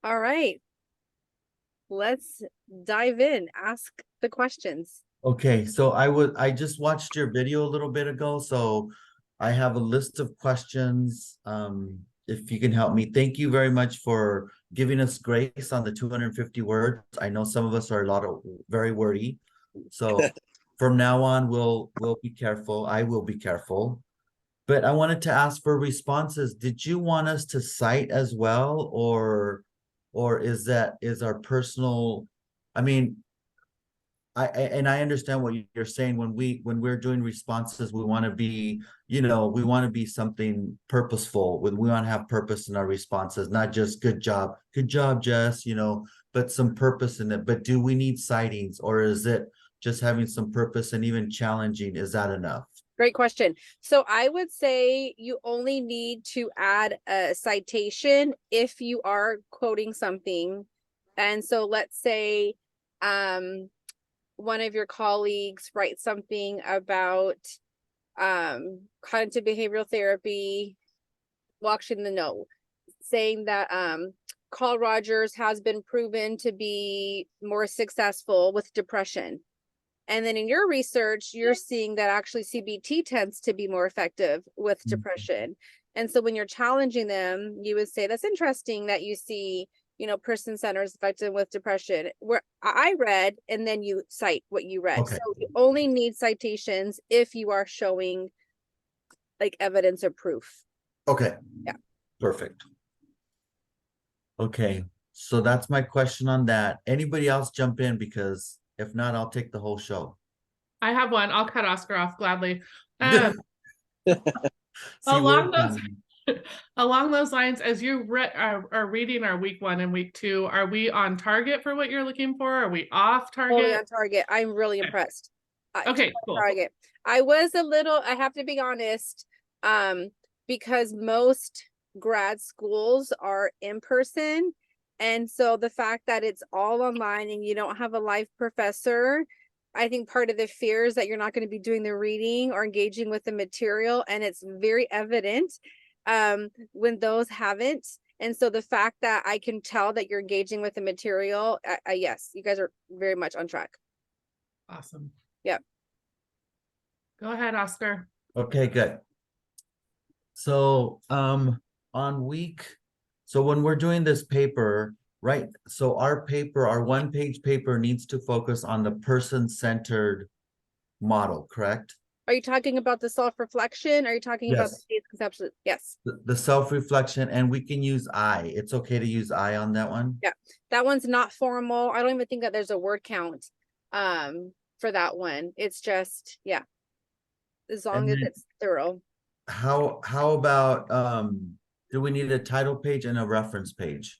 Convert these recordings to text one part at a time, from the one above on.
All right. Let's dive in. Ask the questions. Okay, so I just watched your video a little bit ago, so I have a list of questions. If you can help me. Thank you very much for giving us grace on the 250 words. I know some of us are a lot of very wordy. So from now on, we'll be careful. I will be careful. But I wanted to ask for responses. Did you want us to cite as well, or is our personal, I mean, and I understand what you're saying. When we're doing responses, we want to be, we want to be something purposeful. When we want to have purpose in our responses, not just good job, Jess, but some purpose in it. But do we need sightings, or is it just having some purpose and even challenging? Is that enough? Great question. So I would say you only need to add a citation if you are quoting something. And so let's say one of your colleagues writes something about cognitive behavioral therapy, watching the note, saying that Carl Rogers has been proven to be more successful with depression. And then in your research, you're seeing that actually CBT tends to be more effective with depression. And so when you're challenging them, you would say, that's interesting that you see, person-centered is effective with depression. Where I read, and then you cite what you read. Okay. So you only need citations if you are showing like evidence or proof. Okay. Yeah. Perfect. Okay. So that's my question on that. Anybody else jump in? Because if not, I'll take the whole show. I have one. I'll cut Oscar off gladly. See, Along those lines, as you are reading our week 1 and week 2, are we on target for what you're looking for? Are we off target? Totally on target. I'm really impressed. Okay, cool. Target. I was a little, I have to be honest, because most grad schools are in person. And so the fact that it's all online and you don't have a live professor, I think part of the fear is that you're not going to be doing the reading or engaging with the material. And it's very evident when those haven't. And so the fact that I can tell that you're engaging with the material, yes, you guys are very much on track. Awesome. Yeah. Go ahead, Oscar. Okay, good. So so when we're doing this paper, right? So our 1-page paper needs to focus on the person-centered model, correct? Are you talking about the self-reflection? Are you talking about the conceptual? Yes. The self-reflection, and we can use I. It's okay to use I on that one? Yeah, that one's not formal. I don't even think that there's a word count for that one. It's just, yeah, as long as it's thorough. How about do we need a title page and a reference page?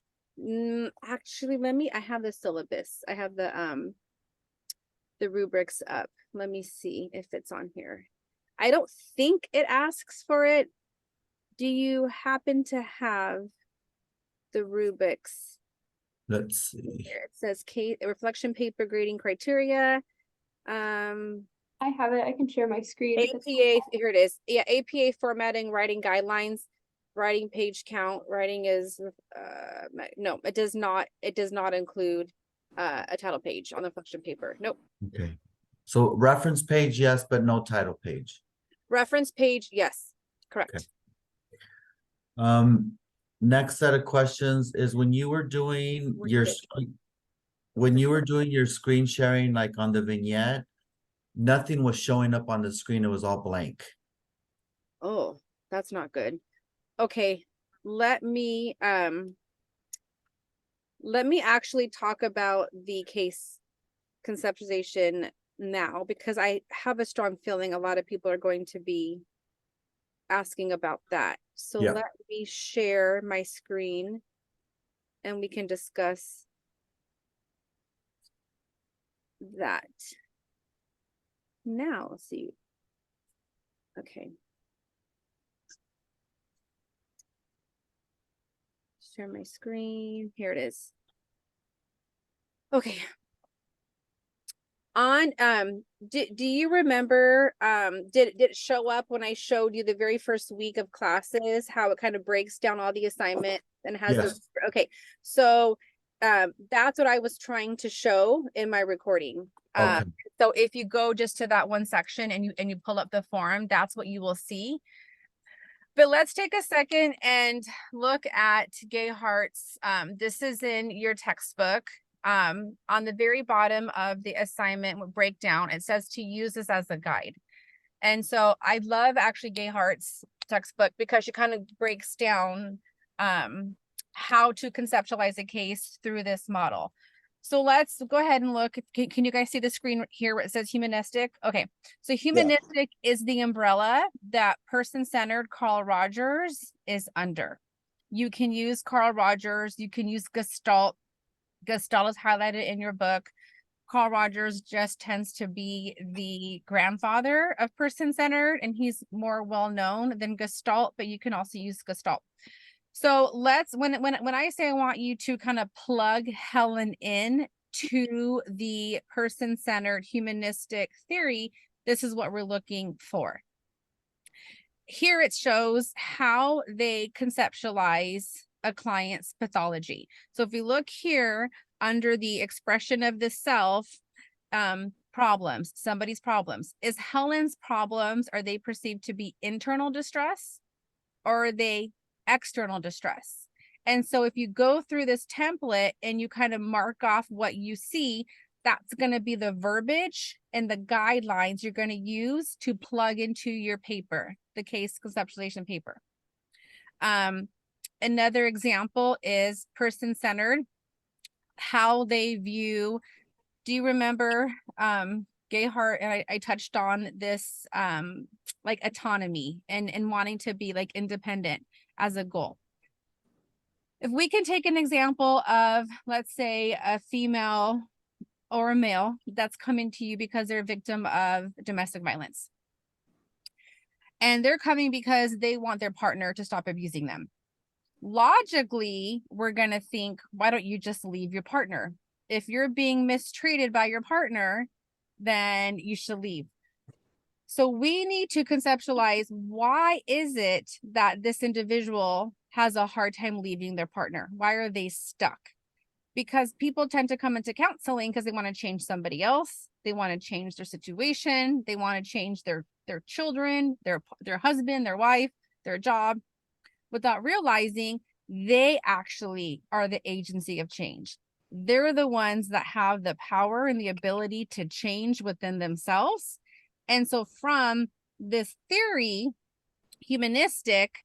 Actually, I have the syllabus. I have the rubrics up. Let me see if it's on here. I don't think it asks for it. Do you happen to have the rubrics? Let's see. Here it says reflection paper grading criteria. I have it. I can share my screen. APA, here it is. Yeah, APA formatting, writing guidelines, writing page count. Writing is no, it does not include a title page on the reflection paper. Nope. Okay. So reference page, yes, but no title page. Reference page, yes, correct. Okay. Next set of questions is when you were doing your screen sharing, like on the vignette, nothing was showing up on the screen. It was all blank. Oh, that's not good. Okay, let me actually talk about the case conceptualization now, because I have a strong feeling a lot of people are going to be asking about that. So let me share my screen and we can discuss that. Now, let's see. Okay. Share my screen. Here it is. Okay. On do you remember did it show up when I showed you the very first week of classes how it kind of breaks down all the assignment and has Okay, so that's what I was trying to show in my recording. Okay. So if you go just to that one section and you pull up the form, that's what you will see. But let's take a second and look at Gayhart's. This is in your textbook. On the very bottom of the assignment breakdown, it says to use this as a guide. And so I love actually Gayhart's textbook because she kind of breaks down how to conceptualize a case through this model. So let's go ahead and look. Can you guys see the screen here where it says humanistic? Okay, so humanistic is the umbrella that person-centered Carl Rogers is under. You can use Carl Rogers, you can use Gestalt. Gestalt is highlighted in your book. Carl Rogers just tends to be the grandfather of person-centered, and he's more well-known than Gestalt, but you can also use Gestalt. So let's, when I say I want you to kind of plug Helen in to the person-centered humanistic theory, this is what we're looking for. Here it shows how they conceptualize a client's pathology. So if you look here under the expression of the self, problems, somebody's problems, is Helen's problems, are they perceived to be internal distress or are they external distress? And so if you go through this template and you kind of mark off what you see, that's going to be the verbiage and the guidelines you're going to use to plug into your paper, the case conceptualization paper. Another example is person-centered, how they view. Do you remember Gayhart, and I touched on this, like autonomy and wanting to be like independent as a goal. If we can take an example of, let's say, a female or a male that's coming to you because they're a victim of domestic violence. And they're coming because they want their partner to stop abusing them. Logically, we're going to think, why don't you just leave your partner? If you're being mistreated by your partner, then you should leave. So we need to conceptualize, why is it that this individual has a hard time leaving their partner? Why are they stuck? Because people tend to come into counseling because they want to change somebody else. They want to change their situation. They want to change their children, their husband, their wife, their job, without realizing they actually are the agency of change. They're the ones that have the power and the ability to change within themselves. And so from this theory, humanistic,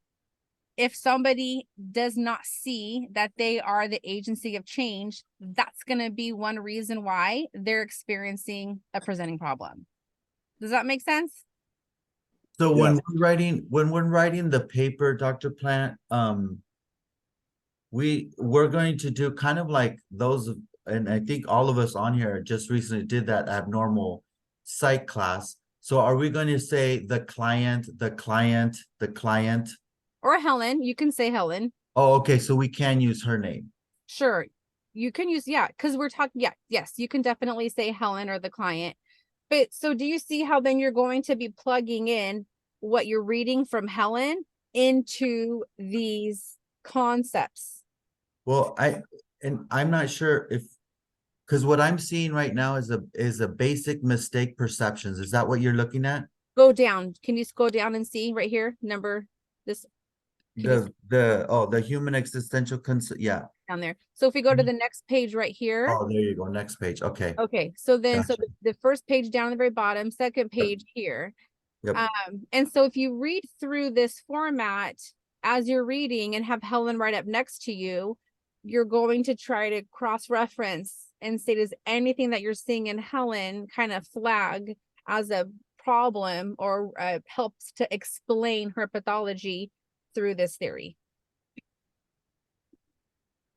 if somebody does not see that they are the agency of change, that's going to be one reason why they're experiencing a presenting problem. Does that make sense? So when we're writing the paper, Dr. Plant, we're going to do kind of like those, and I think all of us on here just recently did that abnormal psych class. So are we going to say the client, Or Helen, you can say Helen. Oh, okay. So we can use her name. Sure. You can use, yeah, because we're talking, yeah, yes, you can definitely say Helen or the client. But so do you see how then you're going to be plugging in what you're reading from Helen into these concepts? Well, I'm not sure if, because what I'm seeing right now is a basic mistake perceptions. Is that what you're looking at? Go down. Can you go down and see right here? Number this. The human existential concept. Yeah. Down there. So if we go to the next page right here. Oh, there you go. Next page. Okay. Okay. So then, Gotcha. so the first page down at the very bottom, second page here. Yep. And so if you read through this format as you're reading and have Helen right up next to you, you're going to try to cross-reference and say, does anything that you're seeing in Helen kind of flag as a problem or helps to explain her pathology through this theory?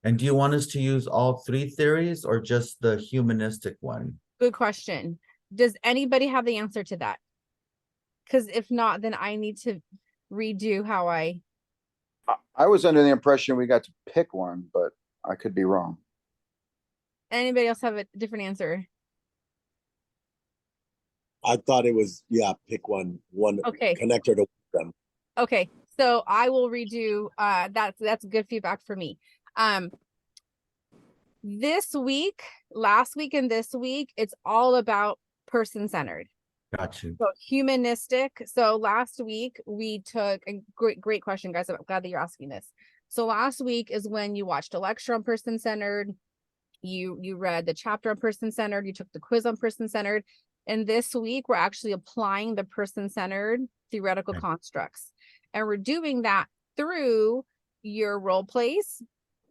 And do you want us to use all three theories or just the humanistic one? Good question. Does anybody have the answer to that? Because if not, then I need to redo how I was under the impression we got to pick one, but I could be wrong. Anybody else have a different answer? I thought it was, yeah, pick one Okay. connector to them. Okay, so I will redo, that's good feedback for me. This week, last week and this week, it's all about person-centered. Got you. So humanistic. So last week we took a great question, guys. I'm glad that you're asking this. So last week is when you watched a lecture on person-centered. You read the chapter on person-centered. You took the quiz on person-centered. And this week we're actually applying the person-centered theoretical constructs. And we're doing that through your role plays.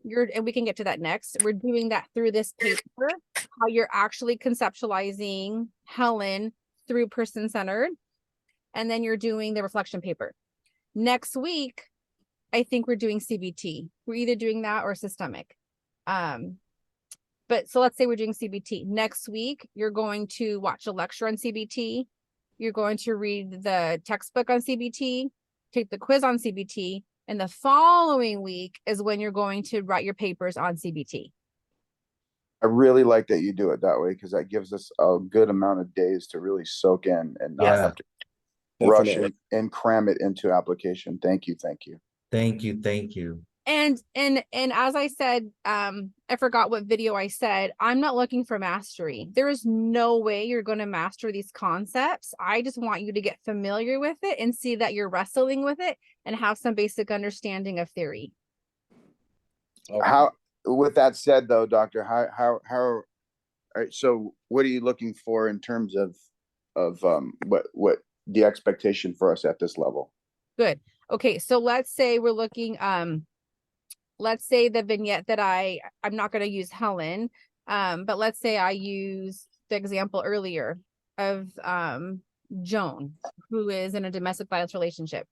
And we can get to that next. We're doing that through this paper, how you're actually conceptualizing Helen through person-centered, and then you're doing the reflection paper. Next week, I think we're doing CBT. We're either doing that or systemic. But so let's say we're doing CBT. Next week, you're going to watch a lecture on CBT. You're going to read the textbook on CBT, take the quiz on CBT, and the following week is when you're going to write your papers on CBT. I really like that you do it that way, because that gives us a good amount of days to really soak in and not have to rush Definitely. and cram it into application. Thank you. Thank you. Thank you. Thank you. And as I said, I forgot what video I said, I'm not looking for mastery. There is no way you're going to master these concepts. I just want you to get familiar with it and see that you're wrestling with it and have some basic understanding of theory. How, with that said though, Doctor, all right, so what are you looking for in terms of what the expectation for us at this level? Good. Okay, so let's say we're looking, let's say the vignette that I'm not going to use Helen, but let's say I use the example earlier of Joan, who is in a domestic violence relationship.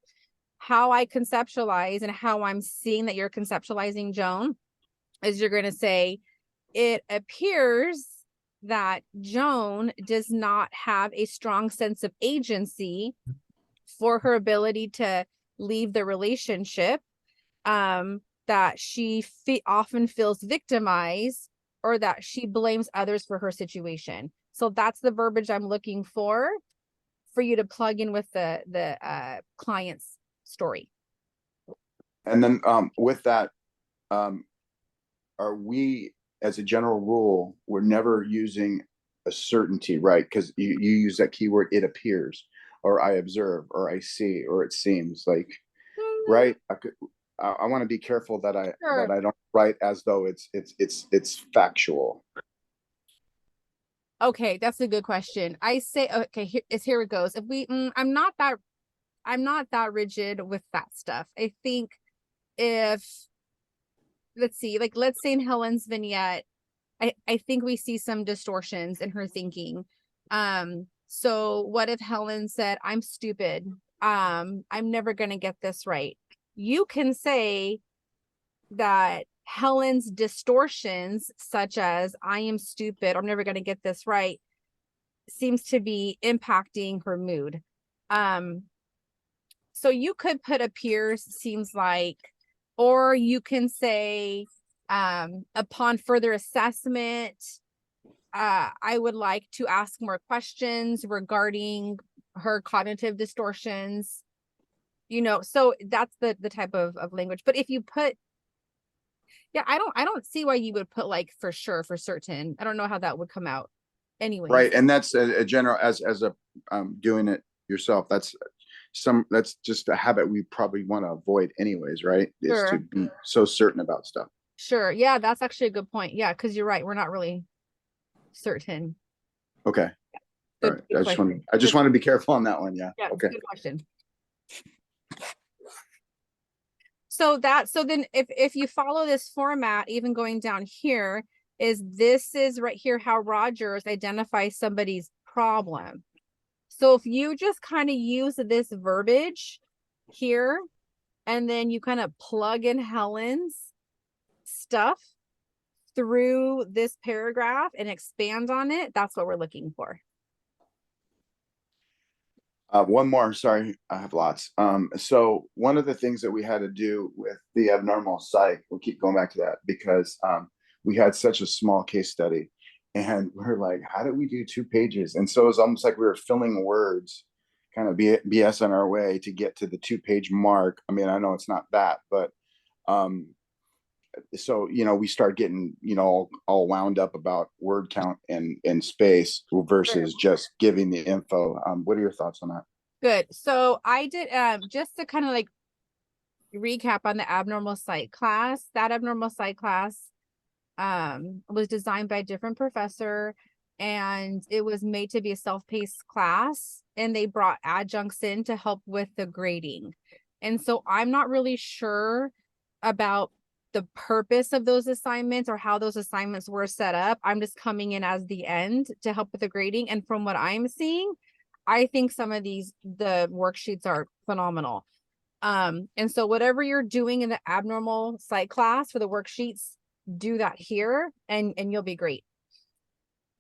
How I conceptualize and how I'm seeing that you're conceptualizing Joan is you're going to say, it appears that Joan does not have a strong sense of agency for her ability to leave the relationship, that she often feels victimized, or that she blames others for her situation. So that's the verbiage I'm looking for you to plug in with the client's story. And then with that, are we, as a general rule, we're never using a certainty, right? Because you use that keyword, it appears, or I observe, or I see, or it seems like, right? I want to be careful that I don't write as though it's factual. Okay, that's a good question. I say, okay, here it goes. If we, I'm not that rigid with that stuff. I think if, let's see, like, let's say in Helen's vignette, I think we see some distortions in her thinking. So what if Helen said, I'm stupid. I'm never going to get this right. You can say that Helen's distortions, such as I am stupid, I'm never going to get this right, seems to be impacting her mood. So you could put appears, seems like, or you can say, upon further assessment, I would like to ask more questions regarding her cognitive distortions. You know, so that's the type of language. But if you put, yeah, I don't see why you would put like for sure, for certain. I don't know how that would come out anyway. Right. And that's a general, as a doing it yourself, that's just a habit we probably want to avoid anyways, right? Sure. Is to be so certain about stuff. Sure. Yeah, that's actually a good point. Yeah, because you're right. We're not really certain. Okay. Good, All right. good I just want to be careful on that one. Yeah. Yeah. Okay. Good question. So then if you follow this format, even going down here, this is right here how Rogers identifies somebody's problem. So if you just kind of use this verbiage here, and then you kind of plug in Helen's stuff through this paragraph and expand on it, that's what we're looking for. One more, sorry, I have lots. So one of the things that we had to do with the abnormal psych, we'll keep going back to that, because we had such a small case study, and we're like, how did we do 2 pages? And so it was almost like we were filling words, kind of BS on our way to get to the 2-page mark. I mean, I know it's not that, but so, we start getting, all wound up about word count and space versus just giving the info. What are your thoughts on that? Good. So I did, just to kind of like recap on the abnormal sight class, that abnormal sight class was designed by a different professor, and it was made to be a self-paced class, and they brought adjuncts in to help with the grading. And so I'm not really sure about the purpose of those assignments or how those assignments were set up. I'm just coming in as the end to help with the grading. And from what I'm seeing, I think some of the worksheets are phenomenal. And so whatever you're doing in the abnormal sight class for the worksheets, do that here and you'll be great.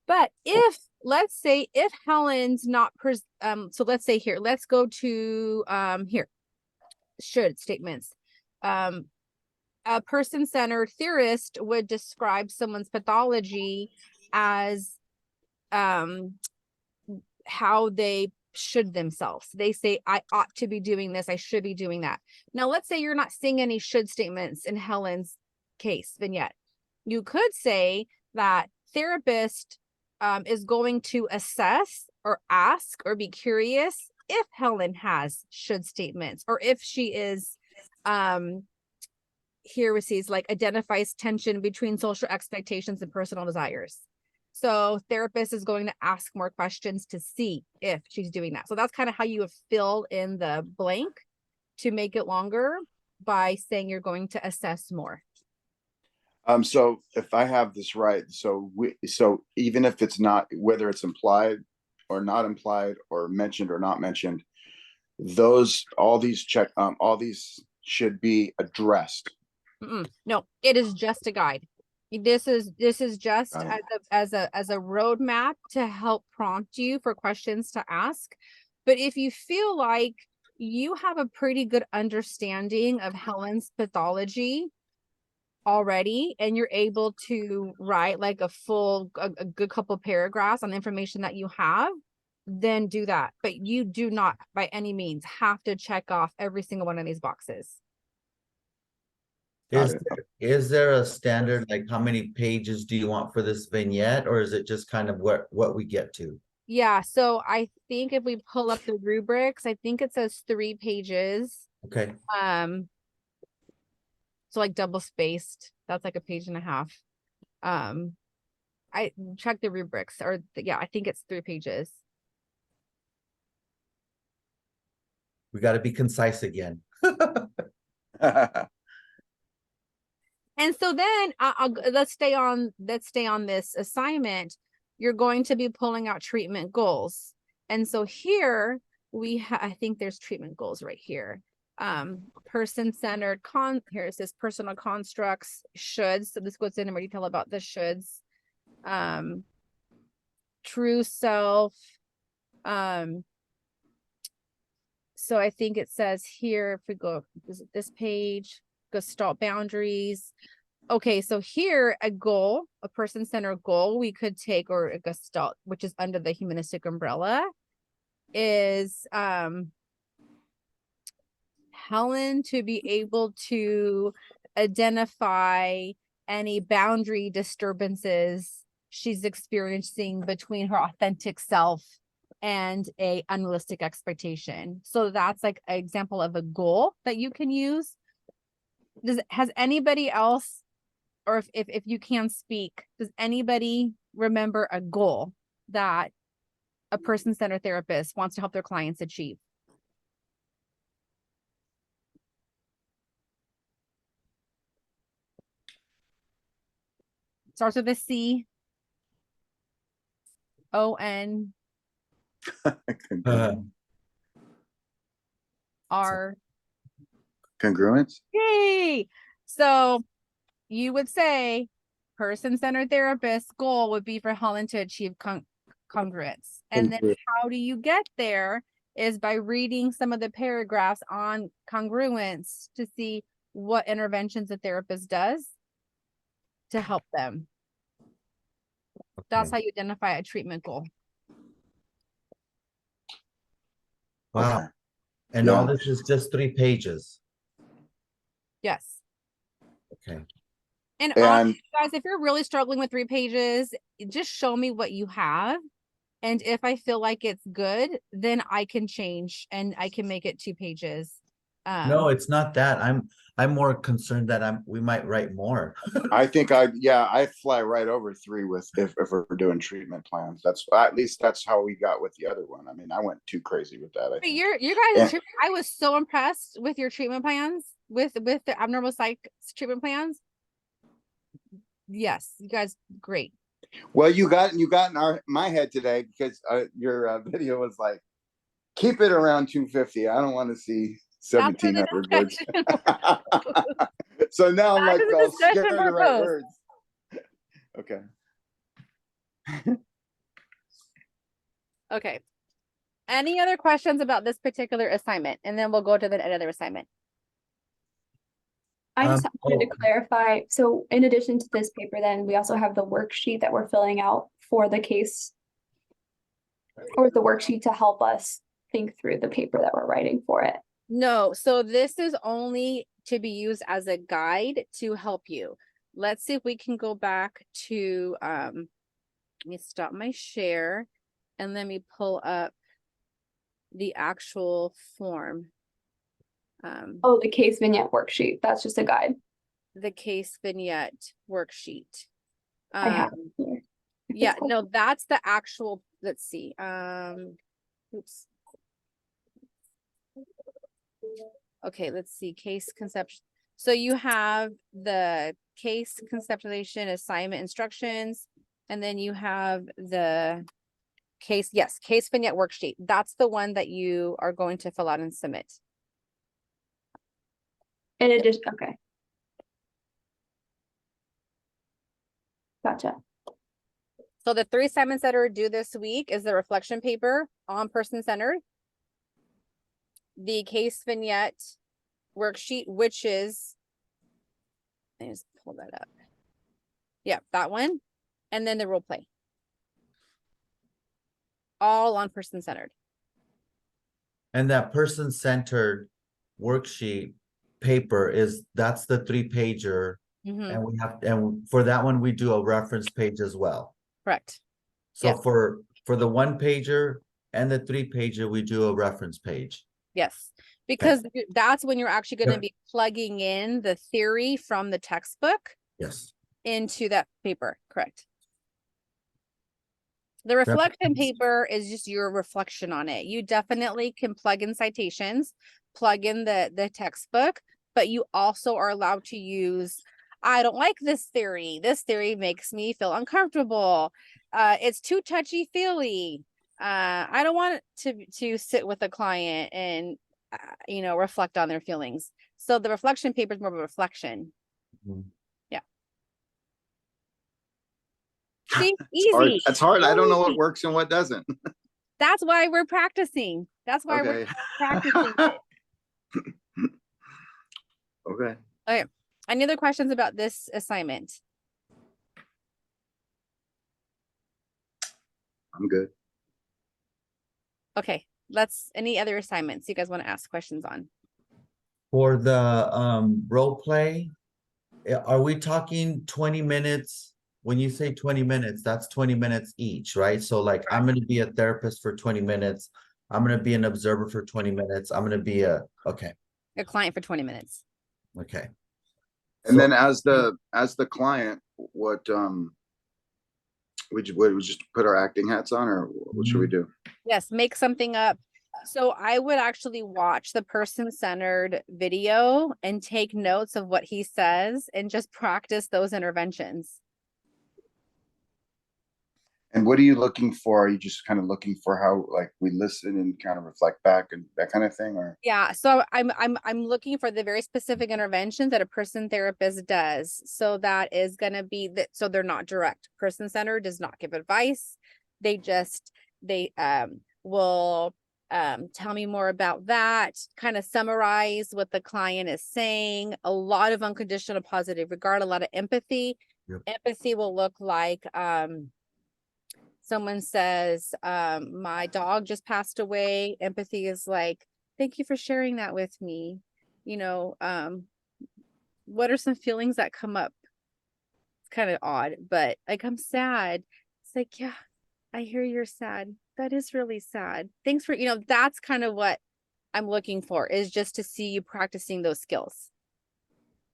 But if, let's say, if Helen's not, so let's say here, let's go to, here, should statements. A person-centered theorist would describe someone's pathology as, how they should themselves. They say, I ought to be doing this. I should be doing that. Now, let's say you're not seeing any should statements in Helen's case vignette. You could say that therapist is going to assess or ask or be curious if Helen has should statements, or if she is, here we see like identifies tension between social expectations and personal desires. So therapist is going to ask more questions to see if she's doing that. So that's kind of how you would fill in the blank to make it longer, by saying you're going to assess more. So if I have this right, so even if it's not, whether it's implied or not implied or mentioned or not mentioned, all these should be addressed. No, it is just a guide. This is just Got as a roadmap to help prompt you for questions to ask. But if you feel like you have a pretty good understanding of Helen's pathology already, and you're able to write like a good couple paragraphs on the information that you have, then do that. But you do not by any means have to check off every single one of these boxes. Is there a standard, like how many pages do you want for this vignette, or is it just kind of what we get to? Yeah, so I think if we pull up the rubrics, I think it says 3 pages. Okay. So like double spaced, that's like a page and a half. I checked the rubrics, or yeah, I think it's 3 pages. We got to be concise again. And so then let's stay on this assignment. You're going to be pulling out treatment goals. And so here I think there's treatment goals right here. Person-centered here it says personal constructs, shoulds. So this goes into more detail about the shoulds. True self. So I think it says here, if we go visit this page, Gestalt boundaries. Okay, so here a goal, a person-centered goal we could take, or a Gestalt, which is under the humanistic umbrella, is Helen to be able to identify any boundary disturbances she's experiencing between her authentic self and a unrealistic expectation. So that's like an example of a goal that you can use. Has anybody else, or if you can speak, does anybody remember a goal that a person-centered therapist wants to help their clients achieve? Starts with a C. O-N. R. Congruence. Yay! So you would say person-centered therapist goal would be for Helen to achieve congruence. And then how do you get there is by reading some of the paragraphs on congruence to see what interventions a therapist does to help them. That's how you identify a treatment goal. Wow. Okay. And all this is just 3 pages. Yes. Okay. And And honestly, guys, if you're really struggling with 3 pages, just show me what you have. And if I feel like it's good, then I can change and I can make it 2 pages. No, it's not that. I'm more concerned that we might write more. I think I fly right over 3 with if we're doing treatment plans. That's at least that's how we got with the other one. I mean, I went too crazy with that. I But think. you guys, And- I was so impressed with your treatment plans, with the abnormal psych treatment plans. Yes, you guys, great. Well, you got in my head today because your video was like, keep it around 250. I don't want to see That's for the 1,700 words. discussion. So now I'm That like, is a all discussion scared for to write post. words. Okay. Okay. Any other questions about this particular assignment? And then we'll go to the another assignment. I just wanted oh. to clarify. So in addition to this paper, then we also have the worksheet that we're filling out for the case, or the worksheet to help us think through the paper that we're writing for it. No, so this is only to be used as a guide to help you. Let's see if we can go back to, let me stop my share and let me pull up the actual form. Oh, the case vignette worksheet. That's just a guide. The case vignette worksheet. I have it here. Yeah, no, that's the actual, let's see, oops. Okay, let's see, case conception. So you have the case conceptualization assignment instructions, and then you have the case, yes, case vignette worksheet. That's the one that you are going to fill out and submit. In addition, okay. Gotcha. So the 3 assignments that are due this week is the reflection paper on person-centered, the case vignette worksheet, which is, let me just pull that up. Yeah, that one. And then the role play. All on person-centered. And that person-centered worksheet paper that's the 3-pager. Mhm, And for that one, we do a reference page as well. correct. So Yes. for the 1-pager and the 3-pager, we do a reference page. Yes, because that's when you're actually going to Yep. be plugging in the theory from the textbook Yes. into that paper, correct? The reflection paper is just your reflection on it. You definitely can plug in citations, plug in the textbook, but you also are allowed to use, I don't like this theory. This theory makes me feel uncomfortable. It's too touchy-feely. I don't want to sit with a client and reflect on their feelings. So the reflection paper is more of a reflection. Mhm. Yeah. See, easy. That's hard. I don't know what Easy. works and what doesn't. That's why we're practicing. That's why we're Okay. practicing it. Okay. Okay. Any other questions about this assignment? I'm good. Okay. Any other assignments you guys want to ask questions on? For the role play, are we talking 20 minutes? When you say 20 minutes, that's 20 minutes each, right? So like I'm going to be a therapist for 20 minutes. I'm going to be an observer for 20 minutes. I'm going to be okay. A client for 20 minutes. Okay. And So- then as the client, what we just put our acting hats on, or what should we do? Yes, make something up. So I would actually watch the person-centered video and take notes of what he says and just practice those interventions. And what are you looking for? Are you just kind of looking for how like we listen and kind of reflect back and that kind of thing, or? Yeah, so I'm looking for the very specific interventions that a person therapist does. So that is going to be that, so they're not direct. Person centered does not give advice. They will tell me more about that, kind of summarize what the client is saying, a lot of unconditional positive regard, a lot of empathy. Yep. Empathy will look like someone says, my dog just passed away. Empathy is like, thank you for sharing that with me. What are some feelings that come up It's kind of odd, but like, I'm sad. It's like, yeah, I hear you're sad. That is really sad. Thanks for, that's kind of what I'm looking for, is just to see you practicing those skills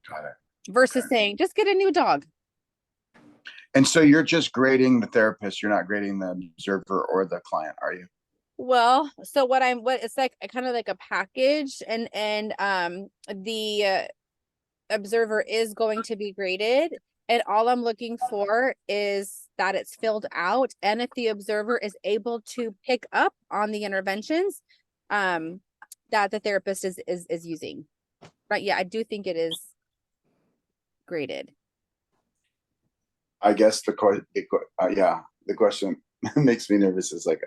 Got it. versus Okay. saying, just get a new dog. And so you're just grading the therapist, you're not grading the observer or the client, are you? Well, so what it's like kind of like a package, and the observer is going to be graded, and all I'm looking for is that it's filled out, and if the observer is able to pick up on the interventions that the therapist is using. Right? Yeah, I do think it is graded. I guess the question makes me nervous, is like,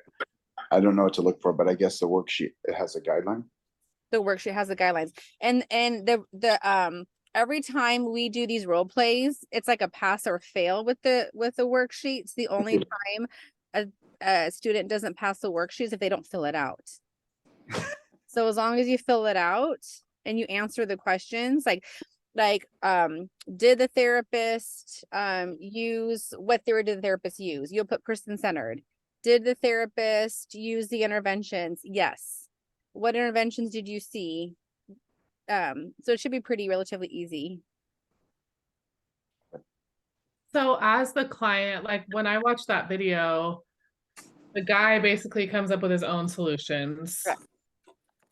I don't know what to look for, but I guess the worksheet, it has a guideline. The worksheet has the guidelines, and the every time we do these role plays, it's like a pass or fail with the worksheet. It's the only time a student doesn't pass the worksheets if they don't fill it out. So as long as you fill it out and you answer the questions, like did the therapist use, what theory did the therapist use? You'll put person-centered. Did the therapist use the interventions? Yes. What interventions did you see? So it should be relatively easy. So as the client, like when I watched that video, the guy basically comes up with his own solutions. Correct.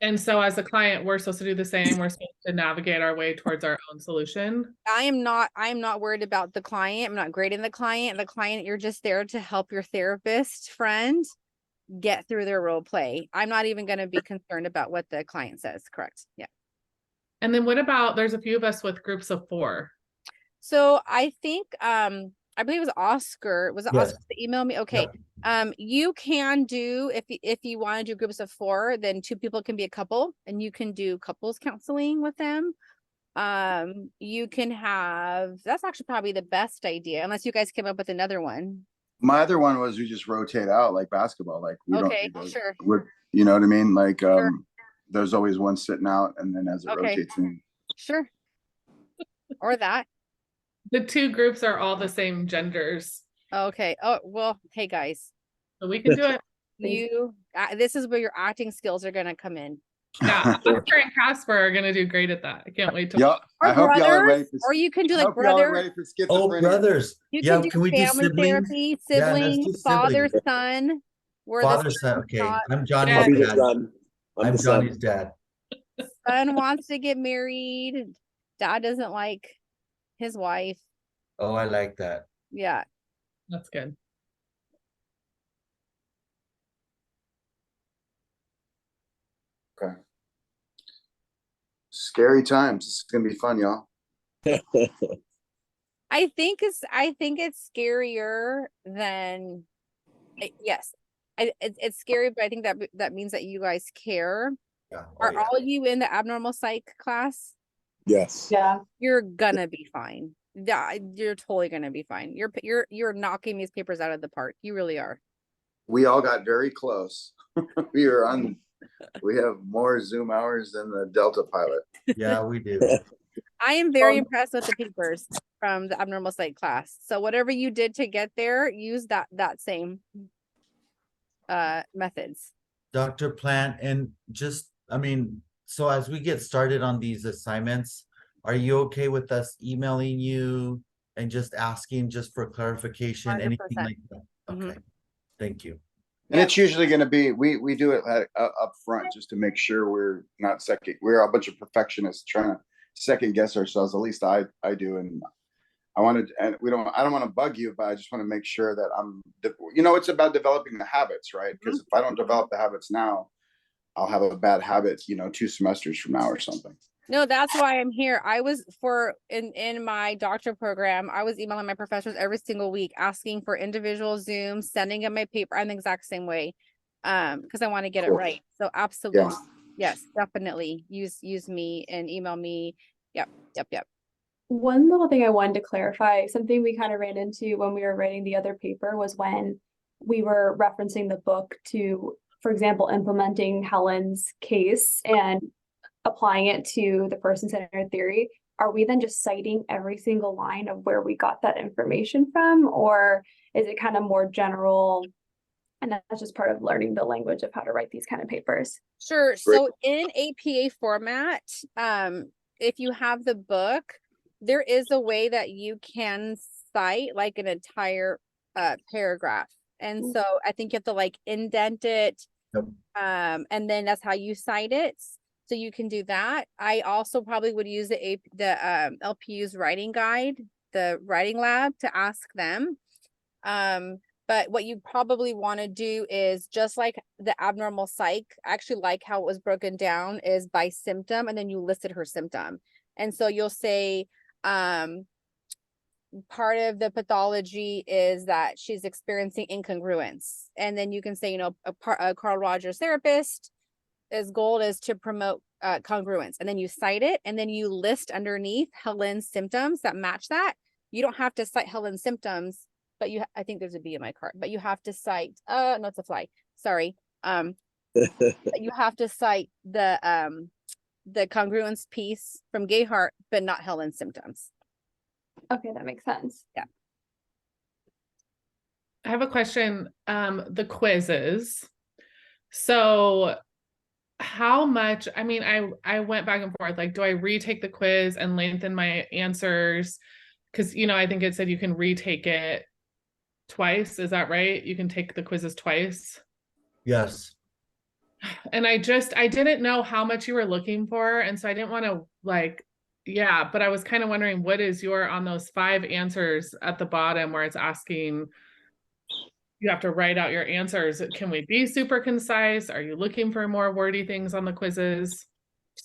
And so as a client, we're supposed to do the same. We're supposed to navigate our way towards our own solution. I am not worried about the client. I'm not grading the client. You're just there to help your therapist friend get through their role play. I'm not even going to be concerned about what the client says. Correct. Yeah. And then what about, there's a few of us with groups of 4. So I think, I believe it was Oscar. Was it Yes. Oscar that emailed me? Okay. You can do, if you want to do groups of 4, then 2 people can be a couple, and you can do couples counseling with them. You can have, that's actually probably the best idea, unless you guys came up with another one. My other one was we just rotate out like basketball, like we Okay, don't, sure. you know what I mean? Like, Sure. there's always one sitting out, and then as it Okay. rotates in. Sure. Or that. The 2 groups are all the same genders. Okay. Oh, well, hey guys, So we can do it. this is where your acting skills are going to come in. Yeah, Oscar and Casper are gonna do great at that. I can't wait to. Yep. Or I hope y'all are ready brothers, for, or you can do I like hope y'all are brother. ready for Oh, schizophrenia. brothers. You Yeah, can can do we do family siblings? therapy, Yeah, let's siblings, do father, siblings. son. Where Father, the son. Okay, not- I'm I'll Johnny's be the dad. son. I'm I'm the son. Johnny's dad. son wants to get married. Dad doesn't like his wife. Oh, I like that. Yeah. That's good. Okay. Scary times. This is gonna be fun, y'all. I think it's scarier than, yes, it's scary, but I think that means that you guys care. Yeah. Oh, Are yeah. all you in the abnormal psych class? Yes. Yeah. You're gonna be fine. Yeah, you're totally gonna be fine. You're knocking these papers out of the park. You really are. We all got very close. We have more Zoom hours than the Delta pilot. Yeah, we do. I am very impressed with the papers from the abnormal psych class. So whatever you did to get there, use that same methods. Dr. Plant, and just, I mean, so as we get started on these assignments, are you okay with us emailing you and just asking just for clarification, 100%. anything like that? Mhm. Okay, thank you. And it's usually going to be, we do it up front just to make sure we're not we're a bunch of perfectionists trying to second guess ourselves. At least I do. And I don't want to bug you, but I just want to make sure that it's about developing the habits, right? Because if I don't develop the habits now, I'll have a bad habit, 2 semesters from now or something. No, that's why I'm here. I was in my doctorate program, I was emailing my professors every single week, asking for individual Zooms, sending them my paper. I'm the exact same way. Because I want to get it right. So absolutely. Yeah. Yes, definitely. Use me and email me. Yep. One little thing I wanted to clarify, something we kind of ran into when we were writing the other paper was when we were referencing the book to, for example, implementing Helen's case and applying it to the person-centered theory. are we then just citing every single line of where we got that information from? Or is it kind of more general? And that's just part of learning the language of how to write these kind of papers. Sure. So in APA format, if you have the book, there is a way that you can cite like an entire paragraph. And so I think you have to like indent it. Yep. And then that's how you cite it. So you can do that. I also probably would use the LPU's writing guide, the writing lab, to ask them. But what you probably want to do is just like the abnormal psych, I actually like how it was broken down is by symptom, and then you listed her symptom. And so you'll say, part of the pathology is that she's experiencing incongruence. And then you can say, you know, a Carl Rogers therapist, his goal is to promote congruence. And then you cite it, and then you list underneath Helen's symptoms that match that. You don't have to cite Helen's symptoms, but I think there's a B in my card, but you have to cite, no, it's a fly. Sorry. You have to cite the congruence piece from Gayhart, but not Helen's symptoms. Okay, that makes sense. Yeah. I have a question. The quizzes. So how much, I mean, I went back and forth, like, do I retake the quiz and lengthen my answers? Because, you know, I think it said you can retake it twice. Is that right? You can take the quizzes twice. Yes. And I didn't know how much you were looking for. And so I didn't want to like, yeah, but I was kind of wondering, what is your, on those 5 answers at the bottom where it's asking, you have to write out your answers. Can we be super concise? Are you looking for more wordy things on the quizzes?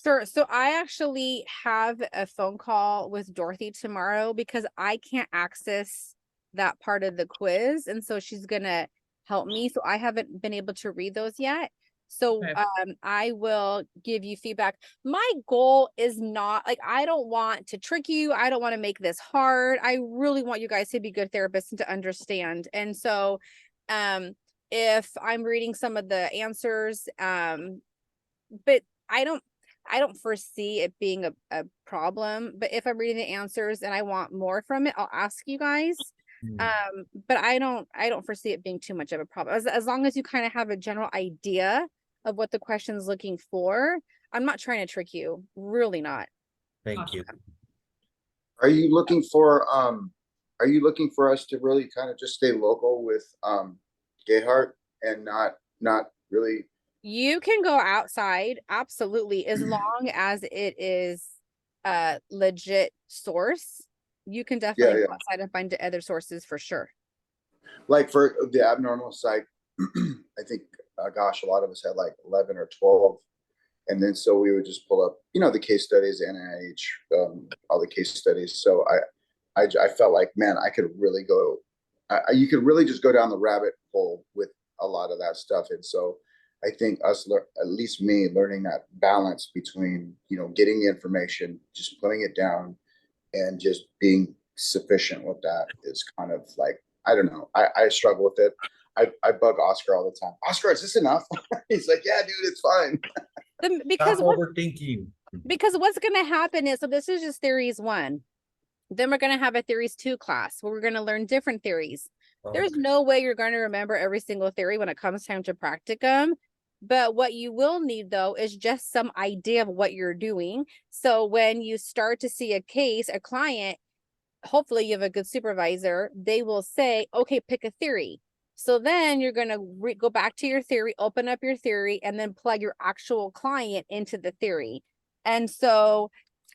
Sure. So I actually have a phone call with Dorothy tomorrow because I can't access that part of the quiz. And so she's going to help me. So I haven't been able to read those yet. So Okay. I will give you feedback. My goal is not like, I don't want to trick you. I don't want to make this hard. I really want you guys to be good therapists and to understand. And so if I'm reading some of the answers, but I don't foresee it being a problem. But if I'm reading the answers and I want more from it, I'll ask you guys. But I don't foresee it being too much of a problem. As long as you kind of have a general idea of what the question's looking for. I'm not trying to trick you, really not. Thank you. Are you looking for us to really kind of just stay local with Gayhart and not really? You can go outside, absolutely, as long as it is a legit source. You can definitely go outside and find other sources for sure. Like for the abnormal psych, I think, gosh, a lot of us had like 11 or 12. And then so we would just pull up, you know, the case studies, NIH, all the case studies. So I felt like, man, I could really go, you could really just go down the rabbit hole with a lot of that stuff. And so I think at least me, learning that balance between, you know, getting the information, just putting it down, and just being sufficient with that is kind of like, I don't know. I struggle with it. I bug Oscar all the time. Oscar, is this enough? He's like, yeah, dude, it's fine. Because overthinking. Because what's going to happen is, so this is just theories 1. Then we're going to have a theories 2 class where we're going to learn different theories. There's no way you're going to remember every single theory when it comes time to practicum. But what you will need, though, is just some idea of what you're doing. So when you start to see a case, a client, hopefully you have a good supervisor, they will say, okay, pick a theory. So then you're going to go back to your theory, open up your theory, and then plug your actual client into the theory. And so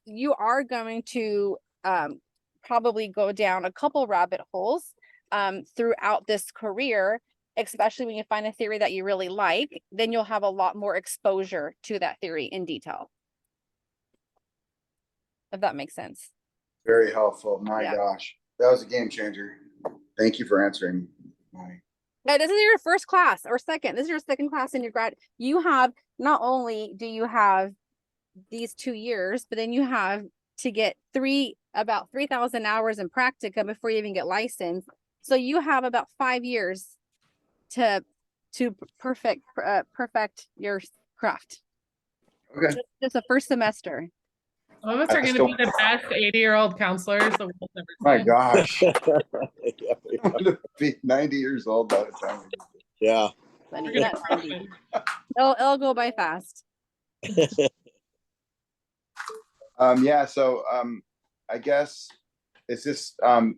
you are going to probably go down a couple rabbit holes throughout this career, especially when you find a theory that you really like. Then you'll have a lot more exposure to that theory in detail. If that makes sense. Very helpful. My gosh, that was a game changer. Thank you for answering. Now, this is your first class or second. This is your second class in your grad. You have, not only do you have these 2 years, but then you have to get about 3,000 hours in practicum before you even get licensed. So you have about 5 years to perfect your craft. Okay. Just the first semester. Some of us I are going to still- be the best 80-year-old counselors the world's ever My seen. gosh, Yeah, I'm gonna be 90 years old by the time. we get there. yeah. Funny, We're gonna not crush 90. it. It'll go by fast. Yeah, so I guess is this are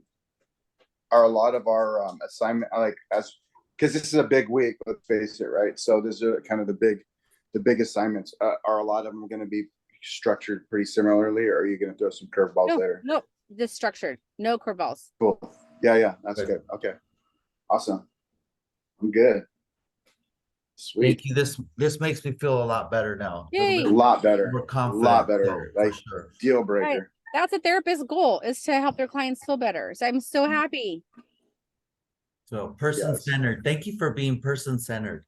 a lot of our assignment like because this is a big week, let's face it, right? So these are kind of the big assignments. Are a lot of them going to be structured pretty similarly, or are you going to throw some curveballs No, later? no, just structured, no curveballs. Cool. Yeah, that's Good. good. Okay, awesome. I'm good. Sweet. Thank you. This makes me feel a lot better now. A little Yay. A bit lot better. more A confident. lot better. so, for Like sure. deal breaker. That's a therapist's goal, is to help their clients feel better. So I'm so happy. So person Yes. centered. Thank you for being person centered.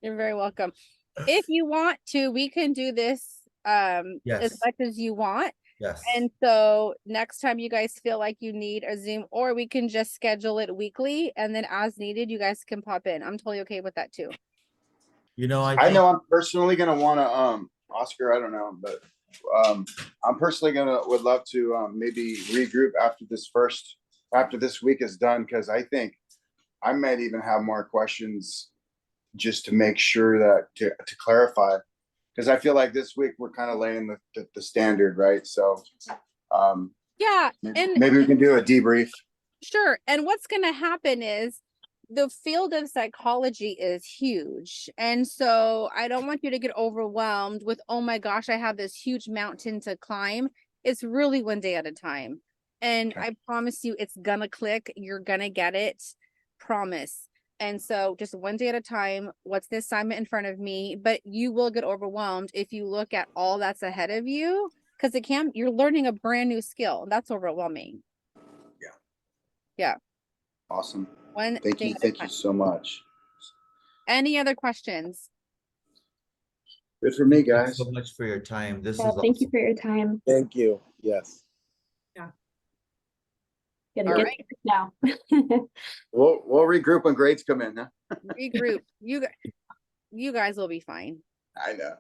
You're very welcome. If you want to, we can do this as Yes. much as you want. Yes. And so next time you guys feel like you need a Zoom, or we can just schedule it weekly, and then as needed, you guys can pop in. I'm totally okay with that too. You know, I know I'm personally gonna want to Oscar, I don't know, but I'm personally would love to maybe regroup after this week is done, because I think I might even have more questions just to make sure that to clarify, because I feel like this week we're kind of laying the standard, right? So Yeah, maybe we can do a debrief. sure. And what's going to happen is the field of psychology is huge. And so I don't want you to get overwhelmed with, oh my gosh, I have this huge mountain to climb. It's really one day at a time. And Okay. I promise you, it's gonna click. You're gonna get it. Promise. And so just one day at a time. What's the assignment in front of me? But you will get overwhelmed if you look at all that's ahead of you, because you're learning a brand new skill. That's overwhelming. Awesome. One Thank day you. at a Thank you time. so much. Any other questions? Good for me, Thank you guys. so much for your time. This Yeah, is thank you awesome. for your time. Thank you. Yes. Gotta All get right. now. We'll regroup when grades come in, huh? Regroup. You guys will be fine. I know.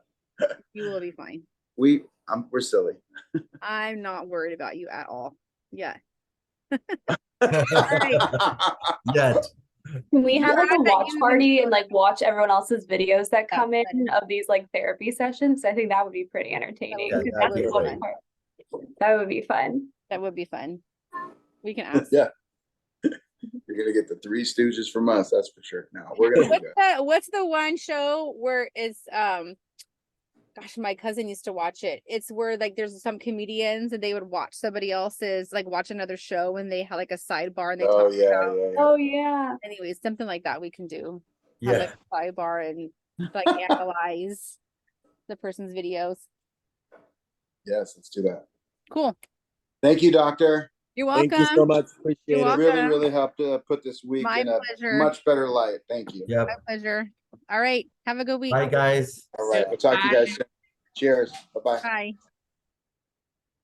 You will be fine. We're silly. I'm not worried about you at all. Yeah. Yet. Can we have like a Glad that watch you party and enjoyed like watch everyone else's videos that Yeah, come in funny. of these like therapy sessions? I think that would be pretty entertaining. Yeah, 'cause that'd that's be the fun fun. part. That would be fun. That would be fun. We can ask. Yeah. You're gonna get the Three Stooges from us, that's for sure. No, we're gonna do that. What's the one show where it's gosh, my cousin used to watch it. It's where like there's some comedians and they would watch somebody else's, like watch another show, and they had like a sidebar and they Oh talk yeah, about yeah, yeah. Oh yeah. anyways, something like that we can do. Have Yeah. like a sidebar and like analyze the person's videos. Yes, let's do that. Cool. Thank you, doctor. You're Thank welcome. you so much. Appreciate You're it. welcome. Really, really helped put this week My in a pleasure. much better light. Thank you. Yep. My pleasure. All right. Have a good week. Bye, guys. All right, we'll talk to you guys soon. Cheers. Bye-bye. Bye.